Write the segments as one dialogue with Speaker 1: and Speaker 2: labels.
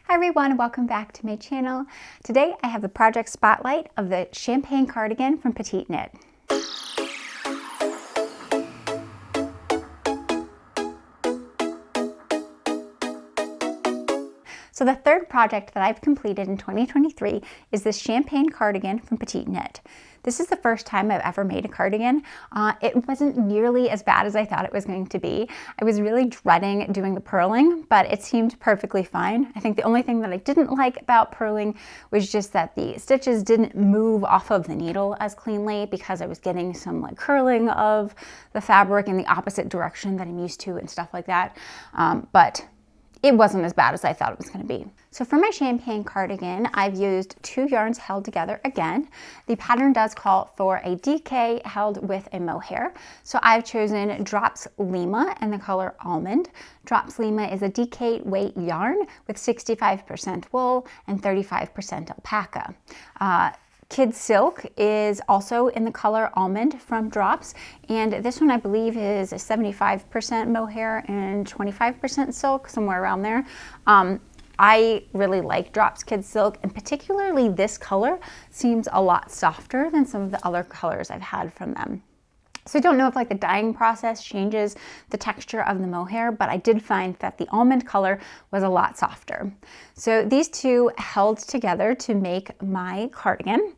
Speaker 1: Hi everyone, welcome back to my channel. Today I have the project spotlight of the champagne cardigan from Petite Knit. So the third project that I've completed in 2023 is this champagne cardigan from Petite Knit. This is the first time I've ever made a cardigan. It wasn't nearly as bad as I thought it was going to be. I was really dreading doing the purling, but it seemed perfectly fine. I think the only thing that I didn't like about purling was just that the stitches didn't move off of the needle as cleanly because I was getting some like curling of the fabric in the opposite direction that I'm used to and stuff like that. But it wasn't as bad as I thought it was going to be. So for my champagne cardigan, I've used 2 yarns held together again. The pattern does call for a DK held with a mohair. So I've chosen Drops Lima in the color Almond. Drops Lima is a DK weight yarn with 65% wool and 35% alpaca. Kid Silk is also in the color Almond from Drops, and this one I believe is a 75% mohair and 25% silk, somewhere around there. I really like Drops Kid Silk, and particularly this color seems a lot softer than some of the other colors I've had from them. So I don't know if like the dyeing process changes the texture of the mohair, but I did find that the almond color was a lot softer. So these two held together to make my cardigan.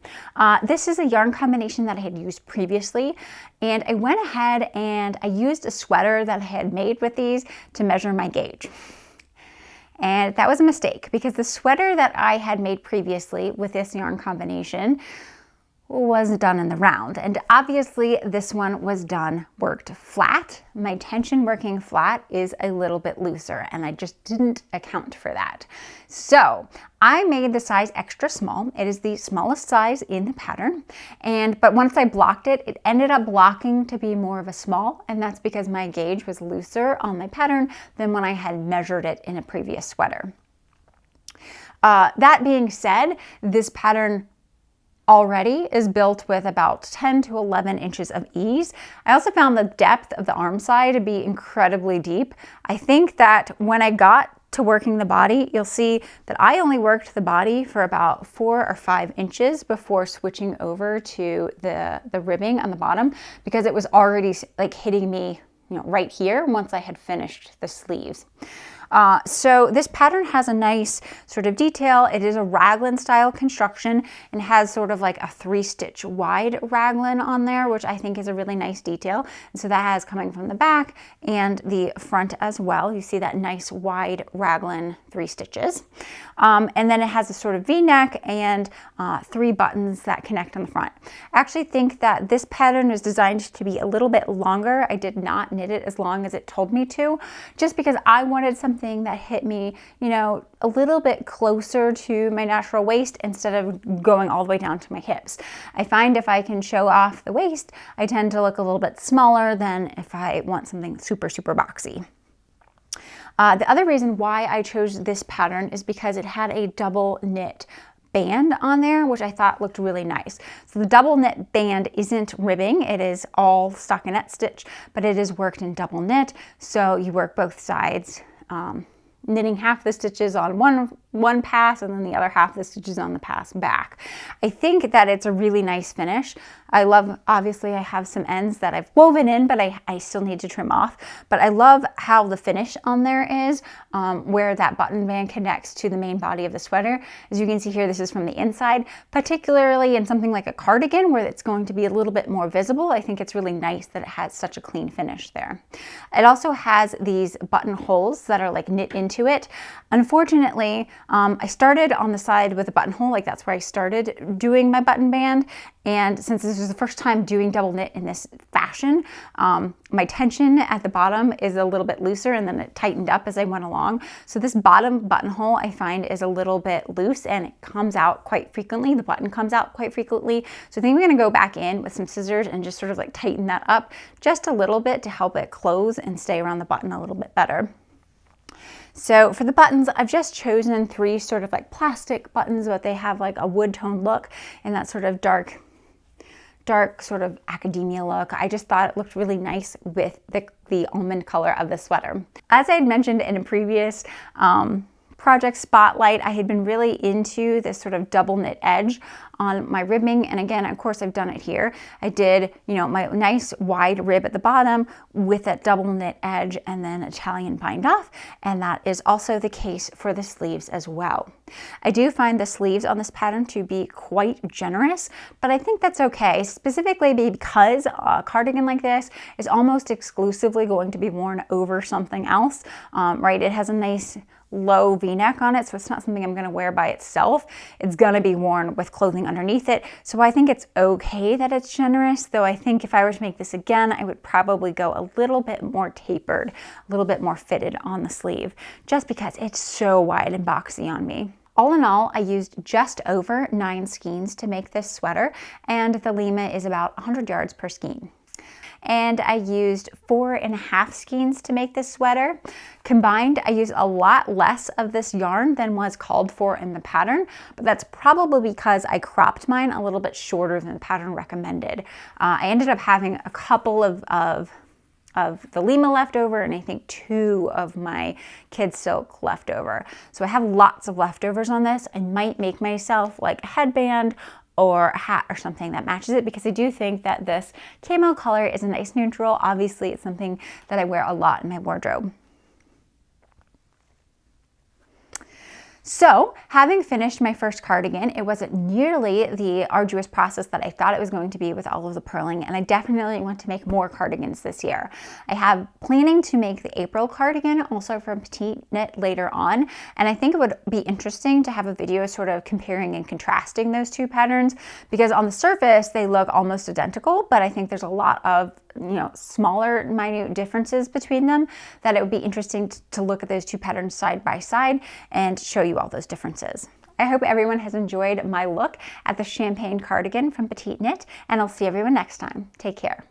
Speaker 1: This is a yarn combination that I had used previously, and I went ahead and I used a sweater that I had made with these to measure my gauge. And that was a mistake because the sweater that I had made previously with this yarn combination was done in the round, and obviously this one was worked flat. My tension working flat is a little bit looser, and I just didn't account for that. So I made the size extra small. It is the smallest size in the pattern, but once I blocked it, it ended up blocking to be more of a small, and that's because my gauge was looser on my pattern than when I had measured it in a previous sweater. That being said, this pattern already is built with about 10 to 11 inches of ease. I also found the depth of the arm side to be incredibly deep. I think that when I got to working the body, you'll see that I only worked the body for about 4 or 5 inches before switching over to the ribbing on the bottom, because it was already like hitting me, right here once I had finished the sleeves. So this pattern has a nice sort of detail. It is a raglan style construction and has sort of like a 3-stitch wide raglan on there, which I think is a really nice detail. And so that has coming from the back and the front as well. You see that nice wide raglan 3 stitches. And then it has a sort of V-neck and 3 buttons that connect on the front. I actually think that this pattern is designed to be a little bit longer. I did not knit it as long as it told me to, just because I wanted something that hit me, a little bit closer to my natural waist instead of going all the way down to my hips. I find if I can show off the waist, I tend to look a little bit smaller than if I want something super, super boxy. The other reason why I chose this pattern is because it had a double knit band on there, which I thought looked really nice. So the double knit band isn't ribbing, it is all stockinette stitch, but it is worked in double knit, so you work both sides, knitting half the stitches on one pass and then the other half the stitches on the pass back. I think that it's a really nice finish. I love, obviously I have some ends that I've woven in, but I still need to trim off. But I love how the finish on there is, where that button band connects to the main body of the sweater. As you can see here, this is from the inside, particularly in something like a cardigan where it's going to be a little bit more visible. I think it's really nice that it has such a clean finish there. It also has these buttonholes that are like knit into it. Unfortunately, I started on the side with a buttonhole, like that's where I started doing my button band. And since this was the first time doing double knit in this fashion, my tension at the bottom is a little bit looser, and then it tightened up as I went along. So this bottom buttonhole I find is a little bit loose, and it comes out quite frequently. The button comes out quite frequently. So I think I'm gonna go back in with some scissors and just sort of like tighten that up just a little bit to help it close and stay around the button a little bit better. So for the buttons, I've just chosen 3 sort of like plastic buttons, but they have like a wood tone look and that sort of dark sort of academia look. I just thought it looked really nice with the almond color of the sweater. As I had mentioned in a previous project spotlight, I had been really into this sort of double knit edge on my ribbing. And again, of course, I've done it here. I did, you know, my nice wide rib at the bottom with that double knit edge and then Italian bind off. And that is also the case for the sleeves as well. I do find the sleeves on this pattern to be quite generous, but I think that's okay, specifically because a cardigan like this is almost exclusively going to be worn over something else, right? It has a nice low V-neck on it, so it's not something I'm going to wear by itself. It's going to be worn with clothing underneath it, so I think it's okay that it's generous, though I think if I were to make this again, I would probably go a little bit more tapered, a little bit more fitted on the sleeve, just because it's so wide and boxy on me. All in all, I used just over 9 skeins to make this sweater, and the lima is about 100 yards per skein. And I used 4.5 skeins to make this sweater. Combined, I used a lot less of this yarn than was called for in the pattern, but that's probably because I cropped mine a little bit shorter than the pattern recommended. I ended up having a couple of the lima left over, and I think 2 of my kid silk left over. So I have lots of leftovers on this. I might make myself like a headband or a hat or something that matches it, because I do think that this camo color is a nice neutral. Obviously, it's something that I wear a lot in my wardrobe. So, having finished my first cardigan, it wasn't nearly the arduous process that I thought it was going to be with all of the purling, and I definitely want to make more cardigans this year. I have planning to make the April cardigan also from Petite Knit later on, and I think it would be interesting to have a video sort of comparing and contrasting those two patterns, because on the surface they look almost identical, but I think there's a lot of smaller, minute differences between them that it would be interesting to look at those two patterns side by side and show you all those differences. I hope everyone has enjoyed my look at the champagne cardigan from Petite Knit, and I'll see everyone next time. Take care.